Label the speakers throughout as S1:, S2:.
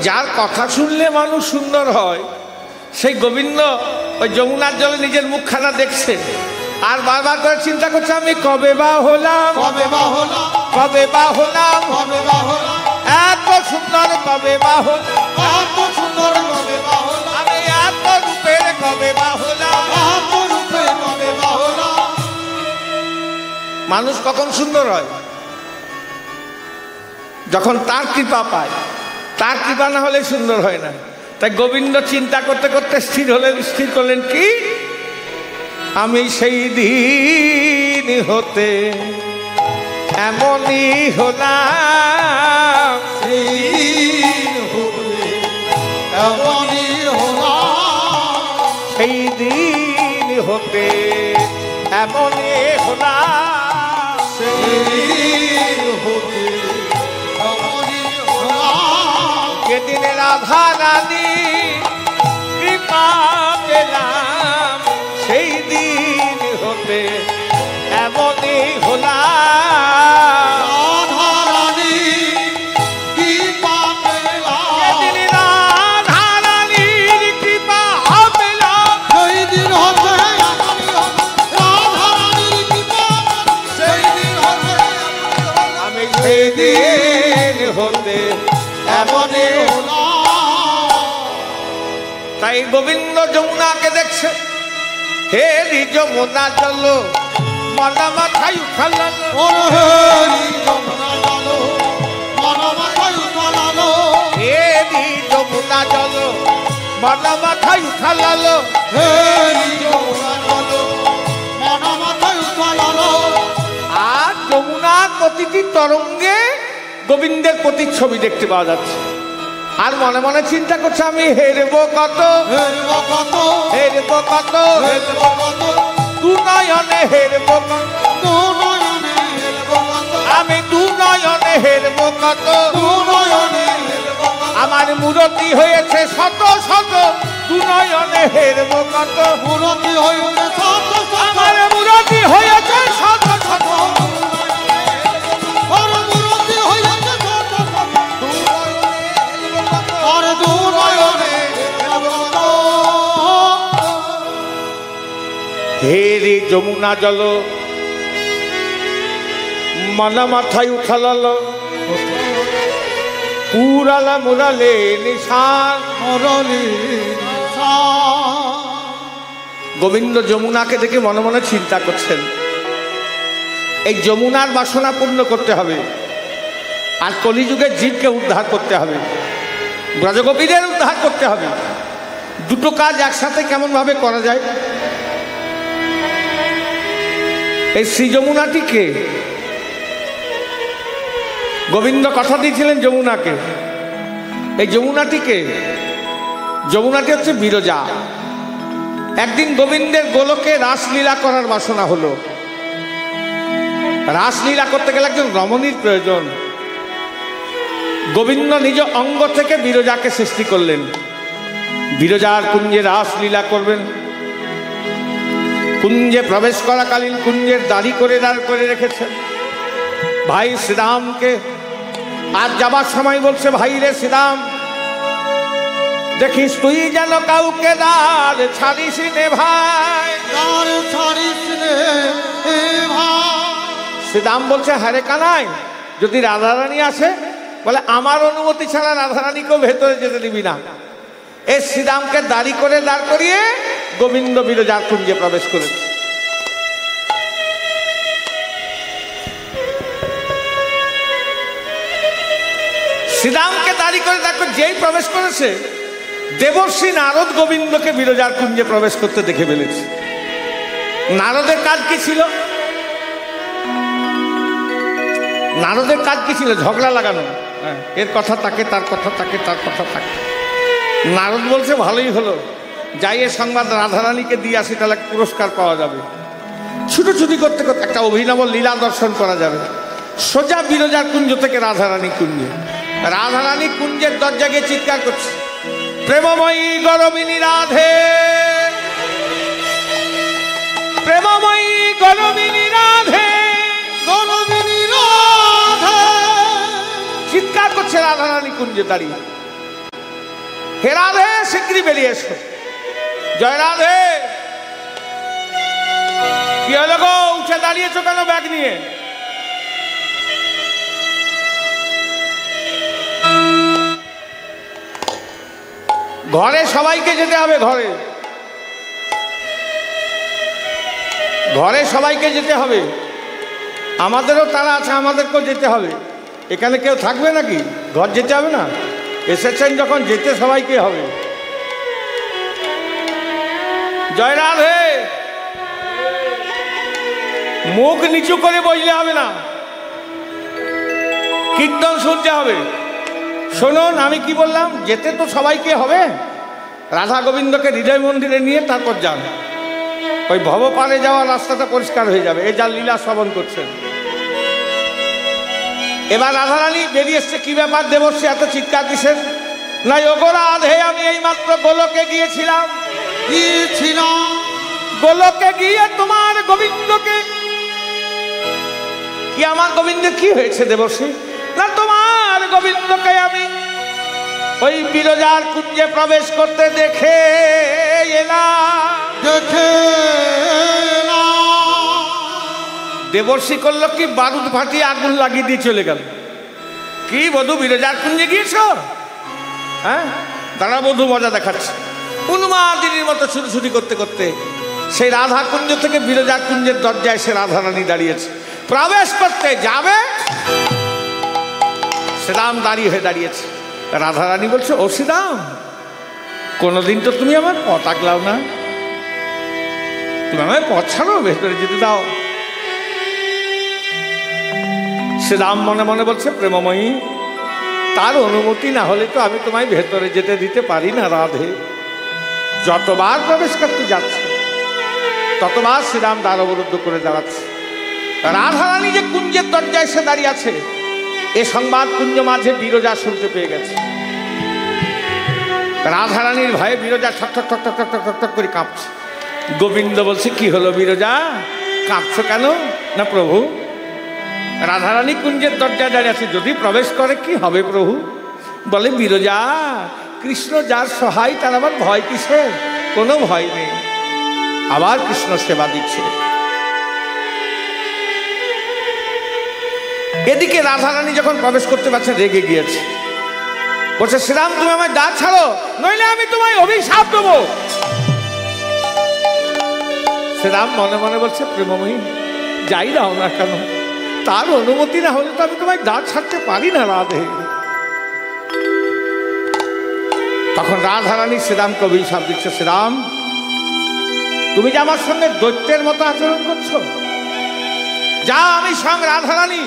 S1: যার কথা শুনলে মানুষ সুন্দর হয় সেই গোবিন্দ ওই যমুনার জলে নিজের মুখখানা দেখছে আর বারবার করে চিন্তা করছে আমি কবে বা হলাম,
S2: কবে বা হলাম,
S1: কবে বা হলাম,
S2: কবে বা হলাম,
S1: এত সুন্দর কবে বা হলাম,
S2: এত সুন্দর কবে বা হলাম,
S1: আমি এত রূপের কবে বা হলাম,
S2: এত রূপে কবে বা হলাম।
S1: মানুষ কখন সুন্দর হয়? যখন তার কৃপা পায়। তার কৃপা না হলে সুন্দর হয় না। তাই গোবিন্দ চিন্তা করতে করতে স্থির করলেন কি, আমি সেই দিন হতে এমনই হলাম,
S2: সেই দিন হতে এমনই হলাম,
S1: সেই দিন হতে এমনই হলাম,
S2: সেই দিন হতে এমনই হলাম,
S1: যেদিন রাধা রানী কৃপা পেলাম, সেই দিন হতে এমনই হলাম,
S2: রাধা রানী কৃপা পেলাম,
S1: যেদিন রাধা রানীর কৃপা পেলাম,
S2: সেই দিন হতে এমনই হলাম, রাধা রানীর কৃপা সেই দিন হতে এমনই হলাম,
S1: আমি সেই দিন হতে এমনই হলাম। তাই গোবিন্দ যমুনাকে দেখছে, হে রি যমুনা চলো মনা মাথায় উঠালালো,
S2: হরি যমুনা চলো মনা মাথায় উঠালালো,
S1: হে রি যমুনা চলো মনা মাথায় উঠালালো,
S2: হরি যমুনা চলো মনা মাথায় উঠালালো।
S1: আর যমুনার প্রতিটি তরঙ্গে গোবিন্দের প্রতিচ্ছবি দেখতে পাওয়া যাচ্ছে। আর মনে মনে চিন্তা করছে আমি হেরবো কত,
S2: হেরবো কত,
S1: হেরবো কত,
S2: হেরবো কত,
S1: দু নয়নে হেরবো কত,
S2: দু নয়নে হেরবো কত,
S1: আমি দু নয়নে হেরবো কত,
S2: দু নয়নে হেরবো কত,
S1: আমার মূরতি হয়েছে শত শত, দু নয়নে হেরবো কত,
S2: মূরতি হইতে শত শত,
S1: আমার মূরতি হয়েছে শত শত,
S2: আর মূরতি হইতে শত শত, দু নয়নে হেরবো কত, আর দু নয়নে হেরবো কত।
S1: হে রে যমুনা জল মনা মাথায় উঠালালো, পুরালা মুরালে নিশান। গোবিন্দ যমুনাকে দেখে মনে মনে চিন্তা করছেন এই যমুনার বাসনা পূর্ণ করতে হবে, আর কলিযুগের জীবকে উদ্ধার করতে হবে, ব্রজগোপীদের উদ্ধার করতে হবে। দুটো কাজ একসাথে কেমন ভাবে করা যায়? এই শ্রী যমুনাটিকে গোবিন্দ কথা দিয়েছিলেন যমুনাকে, এই যমুনাটিকে, যমুনাটি হচ্ছে বিরজা। একদিন গোবিন্দের গোলকে রাসলীলা করার বাসনা হলো। রাসলীলা করতে গেলে একজন রমণীর প্রয়োজন। গোবিন্দ নিজ অঙ্গ থেকে বিরজাকে সৃষ্টি করলেন, বিরজার কুঞ্জে রাসলীলা করবেন। কুঞ্জে প্রবেশ করাকালীন কুঞ্জের দাঁড়ি করে দাঁড় করে রেখেছেন ভাই শ্রীরামকে। আর যাবার সময় বলছে, ভাই রে শ্রীরাম, দেখিস তুই যেন কাউকে দাঁড় ছাড়িস নে ভাই,
S2: দাঁড় ছাড়িস নে ভাই।
S1: শ্রীরাম বলছে, হ্যাঁ রে কানাই, যদি রাধারানী আসে, বলে আমার অনুমতি ছাড়া রাধারানীকেও ভেতরে যেতে দিবি না। এই শ্রীরামকে দাঁড়ি করে দাঁড় করিয়ে গোবিন্দ বিরজার কুঞ্জে প্রবেশ করেছে। শ্রীরামকে দাঁড়ি করে দেখো যেই প্রবেশ করেছে, দেবর্ষী নারদ গোবিন্দকে বিরজার কুঞ্জে প্রবেশ করতে দেখে ফেলেছে। নারদের কাজ কি ছিল? নারদের কাজ কি ছিল? ঝগড়া লাগানো। এর কথা তাকে, তার কথা তাকে, তার কথা তাকে। নারদ বলছে ভালোই হলো, যাই এ সংবাদ রাধারানীকে দিয়ে আসি, তাহলে পুরস্কার পাওয়া যাবে। ছুটোছুটি করতে করতে একটা অভিনব লীলা দর্শন করা যাবে। সোজা বিরজার কুঞ্জ থেকে রাধারানী কুঞ্জে। রাধারানী কুঞ্জের দরজা গিয়ে চিৎকার করছে, প্রেমময়ী গরমিনী রাধে, প্রেমময়ী গরমিনী রাধে,
S2: গরমিনী রাধে।
S1: চিৎকার করছে রাধারানী কুঞ্জে দাঁড়িয়ে। হে রাধে, শিগগিরই বেরিয়ে এসো। জয় রাধে। কি হলো গো, উঠে দাঁড়িয়েছো কেন ব্যাগ নিয়ে? ঘরে সবাইকে যেতে হবে, ঘরে ঘরে সবাইকে যেতে হবে। আমাদেরও তারা আছে, আমাদেরকেও যেতে হবে। এখানে কেউ থাকবে নাকি? ঘর যেতে হবে না? এসেছেন যখন, যেতে সবাইকে হবে। জয় রাধে। মুখ নিচু করে বসলে হবে না, কীর্তন শুনতে হবে। শুনুন, আমি কি বললাম, যেতে তো সবাইকে হবে। রাধা গোবিন্দকে হৃদয় মন্দিরে নিয়ে তারপর যান। ওই ভবপারে যাওয়ার রাস্তাটা পরিষ্কার হয়ে যাবে। এই যা লীলা শ্রবণ করছেন। এবার রাধারানী বেরিয়ে এসছে। কি ব্যাপার দেবশ্রী, এত চিৎকার দিচ্ছেন? না ওগো রাধে, আমি এইমাত্র গোলকে গিয়েছিলাম। গোলকে গিয়ে তোমার গোবিন্দকে। কি আমার গোবিন্দের কি হয়েছে দেবশ্রী? না তোমার গোবিন্দকে আমি ওই বিরজার কুঞ্জে প্রবেশ করতে দেখে এলাম। দেবর্ষি করলো কি, বারুদ ফাটিয়ে আগুন লাগিয়ে দিয়ে চলে গেল। কি বধূ, বিরজার কুঞ্জে গিয়েছ? হ্যাঁ, তারা বধূ মজা দেখাচ্ছে। উন্মাদিনীর মতো ছুটি করতে করতে সেই রাধা কুঞ্জ থেকে বিরজার কুঞ্জের দরজায় সে রাধারানী দাঁড়িয়েছে। প্রবেশ করতে যাবে, শ্রীরাম দাঁড়িয়ে হয়ে দাঁড়িয়েছে। রাধারানী বলছে, ও শ্রীরাম, কোনোদিন তো তুমি আমার পথ আগলাও না। তুমি আমায় পথ ছাড়ো, ভেতরে যেতে দাও। শ্রীরাম মনে মনে বলছে, প্রেমময়ী, তার অনুমতি না হলে তো আমি তোমায় ভেতরে যেতে দিতে পারি না রাধে। যতবার প্রবেশ করতে যাচ্ছে ততবার শ্রীরাম দ্বার অবরুদ্ধ করে দাঁড়াচ্ছে। রাধারানী যে কুঞ্জের দরজায় এসে দাঁড়িয়ে আছে, এ সংবাদ কুঞ্জ মাঝে বিরজা শুনতে পেয়ে গেছে। রাধারানীর ভয়ে বিরজা ঠক ঠক ঠক ঠক ঠক ঠক ঠক করে কাঁপছে। গোবিন্দ বলছে, কি হলো বিরজা, কাঁপছো কেন? না প্রভু, রাধারানী কুঞ্জের দরজায় দাঁড়িয়ে আছে, যদি প্রবেশ করে কি হবে প্রভু? বলে, বিরজা, কৃষ্ণ যার সহায় তার আবার ভয় কিসে? কোনো ভয় নেই। আবার কৃষ্ণ সেবা দিচ্ছে। এদিকে রাধারানী যখন প্রবেশ করতে পারছে, রেগে গিয়েছে। বলছে, শ্রীরাম, তুমি আমায় দ্বার ছাড়ো, নইলে আমি তোমায় অভিশাপ দেবো। শ্রীরাম মনে মনে বলছে, প্রেমময়ী, যাই দাও না কেন, তার অনুমতি না হলে তো আমি তোমায় দ্বার ছাড়তে পারি না রাধে। তখন রাধারানী শ্রীরামকে অভিশাপ দিচ্ছে, শ্রীরাম, তুমি যে আমার সঙ্গে দৈত্যের মতো আচরণ করছো, যা আমি স্বয়ং রাধারানী,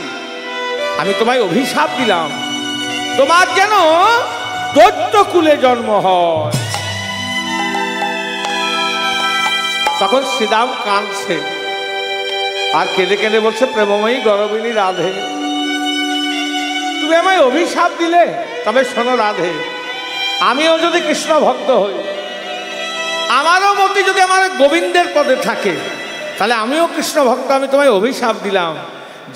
S1: আমি তোমায় অভিশাপ দিলাম, তোমার যেন দৈত্য কুলে জন্ম হয়। তখন শ্রীরাম কাঁদছে আর কেঁদে কেঁদে বলছে, প্রেমময়ী গরবিনী রাধে, তুমি আমায় অভিশাপ দিলে, তবে শোনো রাধে, আমিও যদি কৃষ্ণ ভক্ত হই, আমারও মতি যদি আমার গোবিন্দের পদে থাকে, তাহলে আমিও কৃষ্ণ ভক্ত। আমি তোমায় অভিশাপ দিলাম,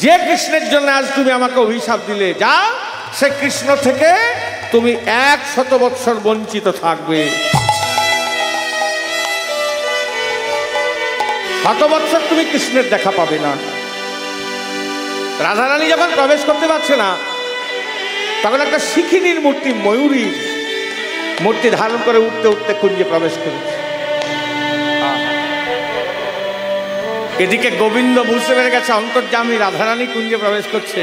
S1: যে কৃষ্ণের জন্য আজ তুমি আমাকে অভিশাপ দিলে, যা সে কৃষ্ণ থেকে তুমি 100 বৎসর বঞ্চিত থাকবে। 100 বৎসর তুমি কৃষ্ণের দেখা পাবে না। রাধারানী যখন প্রবেশ করতে পারছে না, তখন একটা শিখিনীর মূর্তি, ময়ূরীর মূর্তি ধারণ করে উঠতে উঠতে কুঞ্জে প্রবেশ করেছে। এদিকে গোবিন্দ বুঝতে পেরে গেছে অন্তর্যামী রাধারানী কুঞ্জে প্রবেশ করছে।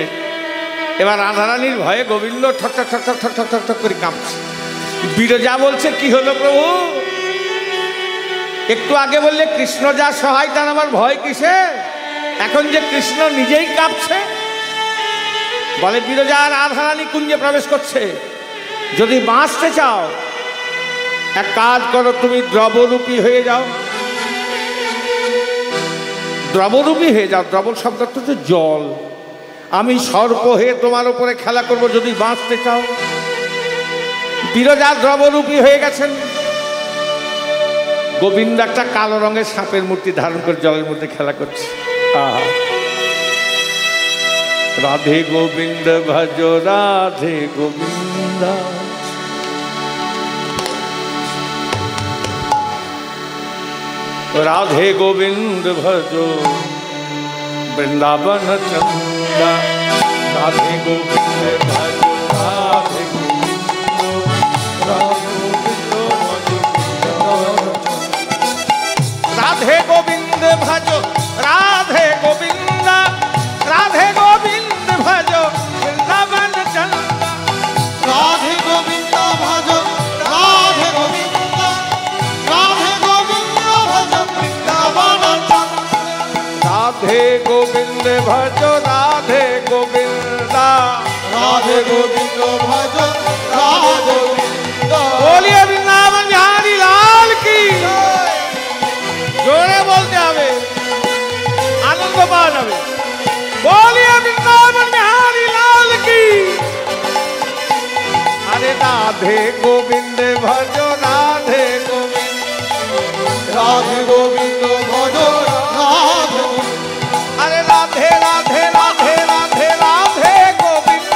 S1: এবার রাধারানীর ভয়ে গোবিন্দ ঠক ঠক ঠক ঠক ঠক ঠক ঠক ঠক করে কাঁপছে। বিরজা বলছে, কি হলো প্রভু, একটু আগে বললে কৃষ্ণ যা সহায় তার আমার ভয় কিসে, এখন যে কৃষ্ণ নিজেই কাঁপছে। বলে, বিরজা রাধারানী কুঞ্জে প্রবেশ করছে, যদি বাঁচতে চাও এক কাজ করো, তুমি দ্রবরূপী হয়ে যাও। দ্রবরূপী হয়ে যাও, দ্রবল শব্দটা হচ্ছে জল। আমি সর্প হয়ে তোমার উপরে খেলা করব যদি বাঁচতে চাও। বিরজা দ্রবরূপী হয়ে গেছেন। গোবিন্দ একটা কালো রঙের সাপের মূর্তি ধারণ করে জলের মধ্যে খেলা করছে। আহা, রাধে গোবিন্দ ভজ রাধে গোবিন্দ। राधे गोविंद भजो वृंदावन चंदा राधे गोविंद भजो राधे राधे गोविंद भजो राधे गोविंद राधे गोविंद भजो वृंदावन चंदा
S2: राधे गोविंद भजो राधे गोविंद राधे गोविंद भजो वृंदावन चंदा
S1: राधे गोविंद भजो राधे गोविंद
S2: राधे गोविंद भजो राधे गोविंद
S1: बोलिए वृंदावन बिहारी लाल की जोरे बोलते হবে आनंद पाওয়া যাবে बोलिए वृंदावन बिहारी लाल की अरे राधे गोविंद भजो राधे गोविंद
S2: राधे गोविंद भजो राधे
S1: अरे राधे राधे राधे राधे राधे गोविंद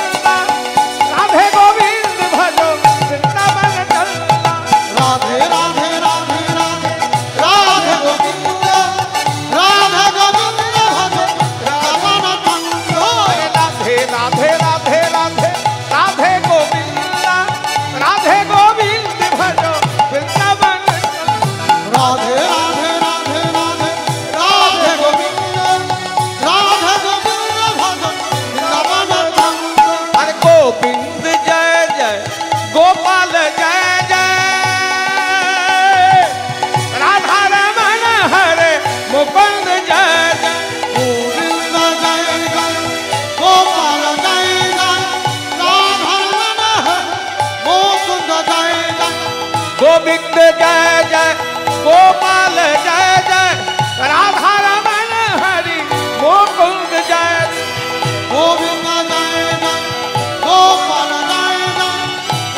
S1: राधे गोविंद भजो वृंदावन चंदा
S2: राधे राधे राधे राधे राधे गोविंद राधे गोविंद भजो वृंदावन चंदा
S1: राधे राधे राधे राधे राधे गोविंद राधे गोविंद भजो वृंदावन
S2: राधे राधे राधे राधे राधे गोविंद राधे गोविंद भजो वृंदावन चंदा
S1: अरे गोविंद जय जय गोपाल जय जय राधा रमण हरे मुकुंद जय जय
S2: गोविंद जय जय गोपाल जय जय राधा रमण मुकुंद जय जय
S1: गोविंद जय जय गोपाल जय जय राधा रमण हरि मुकुंद जय
S2: गोविंद जय जय गोपाल जय जय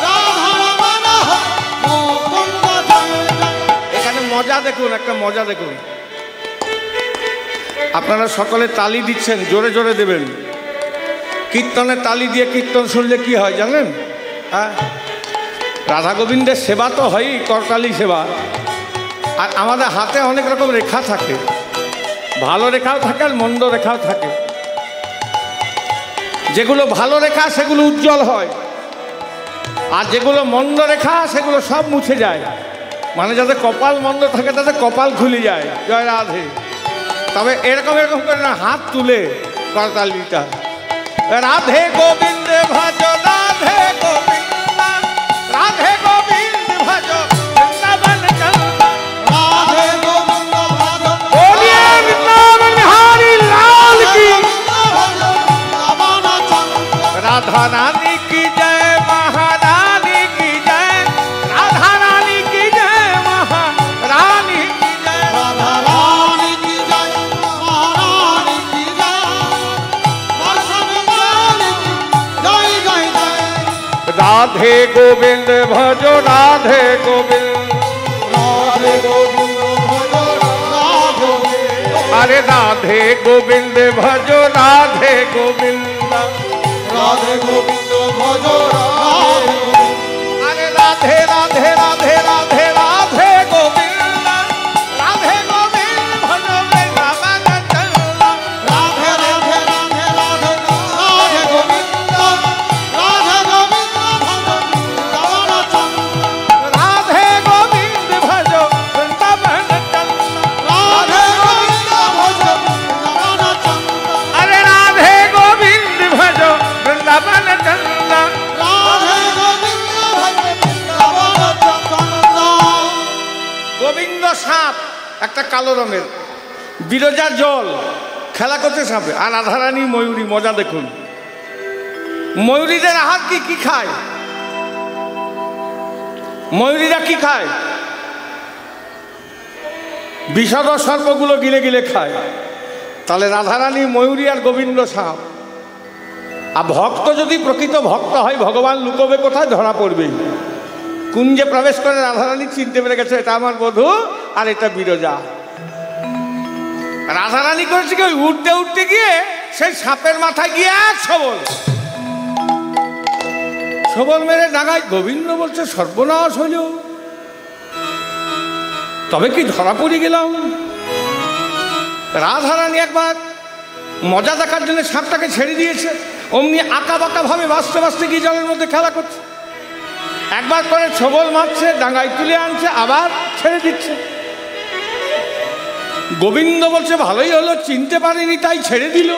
S2: राधा रमण मुकुंद जय जय
S1: এখানে মজা দেখুন একটা মজা দেখুন আপনারা সকলে তালি দিচ্ছেন জোরে জোরে দেবেন কীর্তনে তালি দিয়ে কীর্তন শুনলে কি হয় জানেন হ্যাঁ রাধা গোবিন্দের সেবা তো হয়ই করতালি সেবা আর আমাদের হাতে অনেক রকম রেখা থাকে ভালো রেখাও থাকে আর মন্দ রেখাও থাকে যেগুলো ভালো রেখা সেগুলো উজ্জ্বল হয় আর যেগুলো মন্দ রেখা সেগুলো সব মুছে যায় মানে যাদের কপাল মন্দ থাকে তাদের কপাল খুলে যায় জয় রাধে তবে এরকম এরকম করে না হাত তুলে করতালিটা রাধে গোবিন্দ ভজ রাধে গোবিন্দ রাধে গোবিন্দ ভজ বৃন্দাবন চন্দ্র
S2: राधे गोविंद भजो
S1: बोलिए वृंदावन बिहारी लाल की
S2: भजो वृंदावन चंदा
S1: राधा रानी की जय महारानी की जय राधा रानी की जय महारानी की जय
S2: राधा रानी की जय महारानी की जय दर्शन रानी की जय जय जय
S1: राधे गोविंद भजो राधे गोविंद
S2: राधे गोविंद भजो राधे
S1: अरे राधे गोविंद भजो राधे गोविंद
S2: राधे गोविंद भजो राधे
S1: अरे राधे राधे राधे राधे राधे गोविंद राधे गोविंद भजो वृंदावन चंद्र
S2: राधे राधे राधे राधे राधे गोविंद राधे गोविंद भजो वृंदावन चंदा
S1: राधे गोविंद भजो वृंदावन चंद्र
S2: राधे गोविंद भजो वृंदावन चंदा
S1: अरे राधे गोविंद भजो वृंदावन चंद्र
S2: राधे गोविंद भजो वृंदावन चंदा
S1: গোবিন্দ সাপ একটা কালো রঙের বিরজা জল খেলা করছে সাপে আর রাধারানী ময়ূরী মজা দেখুন ময়ূরীদের আহার কি কি খায় ময়ূরীরা কি খায় বিষদ সর্পগুলো গিলে গিলে খায় তাহলে রাধারানী ময়ূরী আর গোবিন্দ সাপ আর ভক্ত যদি প্রকৃত ভক্ত হয় ভগবান লুকোবে কোথায় ধরা পড়বেই কুঞ্জে প্রবেশ করে রাধারানী চিনতে পেরে গেছে এটা আমার বধূ আর এটা বিরজা রাধারানী করেছে কি ওই উঠতে উঠতে গিয়ে সেই সাপের মাথায় গিয়ে এক সবল সবল মেরে ডাঙায় গোবিন্দ বলছে সর্বনাশ হইল তবে কি ধরা পড়ে গেলাম। রাধারানী একবার মজা দেখার জন্য সাপটাকে ছেড়ে দিয়েছে, অমনি আঁকা বাঁকা ভাবে বাঁচতে বাঁচতে গিয়ে জলের মধ্যে খেলা করছে। একবার করে ছবল মারছে, ডাঙায় তুলে আনছে, আবার ছেড়ে দিচ্ছে। গোবিন্দ বলছে ভালোই হলো, চিনতে পারেনি তাই ছেড়ে দিল।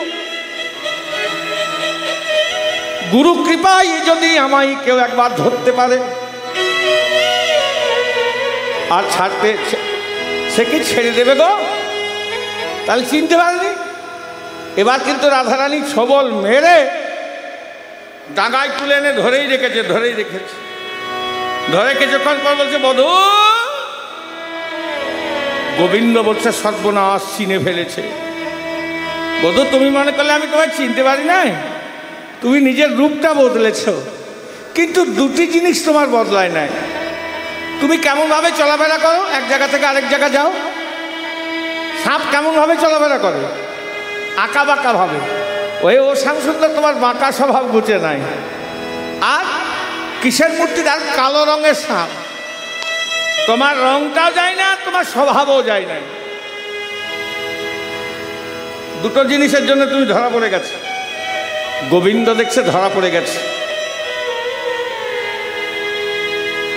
S1: গুরু কৃপায় যদি আমায় কেউ একবার ধরতে পারে আর ছাড়তে, সে কি ছেড়ে দেবে গো? তাহলে চিনতে পারেনি। এবার কিন্তু রাধারানী ছবল মেরে ডাঙায় তুলে এনে ধরেই রেখেছে। ধরে কিছুক্ষণ পর বলছে বধূ। গোবিন্দ বলছে সর্বনাশ, চিনে ফেলেছে। বধূ তুমি মনে করলে আমি তোমায় চিনতে পারি না? তুমি নিজের রূপটা বদলেছ, কিন্তু দুটি জিনিস তোমার বদলায় নাই। তুমি কেমন ভাবে চলাফেরা করো, এক জায়গা থেকে আরেক জায়গা যাও। সাপ কেমন ভাবে চলাফেরা করে? আঁকা বাঁকা ভাবে। ওই ও শ্যামসুন্দর তোমার বাঁকা স্বভাব গুছে নাই। আর কিসের মূর্তির? আর কালো রঙের সাপ। তোমার রংটাও যায় না, তোমার স্বভাবও যায় না। দুটো জিনিসের জন্য তুমি ধরা পড়ে গেছে। গোবিন্দ দেখছে ধরা পড়ে গেছে,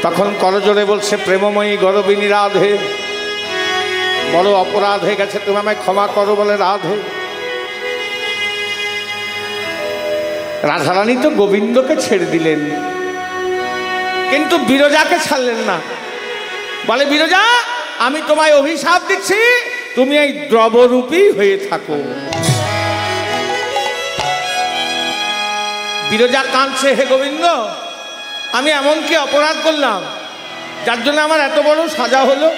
S1: তখন করজোড়ে বলছে প্রেমময়ী গরবিনী রাধে, বড় অপরাধ হয়ে গেছে, তুমি আমায় ক্ষমা করো বলে রাধে। রাধারানী তো গোবিন্দকে ছেড়ে দিলেন, কিন্তু বিরজাকে ছাড়লেন না। বলে বিরজা, আমি তোমায় অভিশাপ দিচ্ছি, তুমি এই দ্রবরূপী হয়ে থাকো। বিরজা কাঁদছে, হে গোবিন্দ, আমি এমন কি অপরাধ করলাম যার জন্য আমার এত বড় সাজা হলো?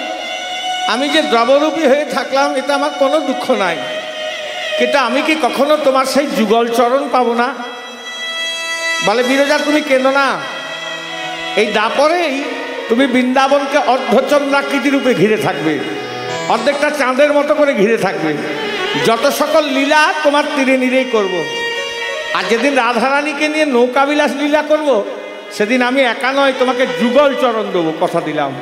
S1: আমি যে দ্রবরূপী হয়ে থাকলাম এটা আমার কোনো দুঃখ নাই, কিন্তু আমি কি কখনো তোমার সেই যুগল চরণ পাবো না? বলে বিরজা তুমি কেন না, এই দাপরেই তুমি বৃন্দাবনকে অর্ধচন্দ্রাকৃতি রূপে ঘিরে থাকবে, অর্ধেকটা চাঁদের মতো করে ঘিরে থাকবে। যত সকল লীলা তোমার তীরে নীরেই করব। আর যেদিন রাধারানীকে নিয়ে নৌকা বিলাস লীলা করব, সেদিন আমি একা নয়, তোমাকে যুগল চরণ দেবো, কথা দিলাম।